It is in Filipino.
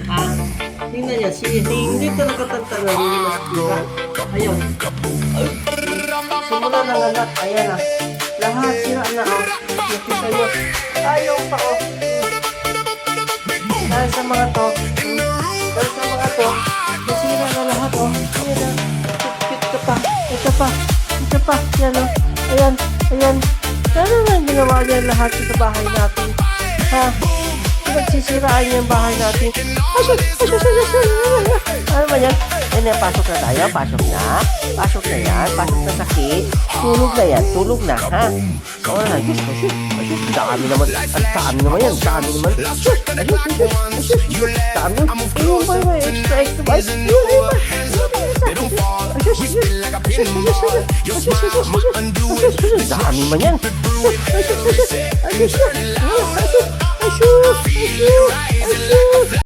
Ah, tingnan niya, hindi talaga tagtagal yung nasira. Ayun. Simula ng lahat, ayan ah. Lahat sira na oh. Nakita niyo. Ayaw pa oh. Dahil sa mga to, nasira na lahat oh. Ayan ah. Ito pa. Yan oh. Ayan. Sana na ginawa niya lahat sa bahay natin. Ha? Nagsisiraan yung bahay natin. Ano ba yan? Pasok na tayo. Pasok na yan. Pasok na sakit. Tulog na, ha? Oo na. Dami naman. Dami naman yan. Dami naman. Dami man yan. Ayush!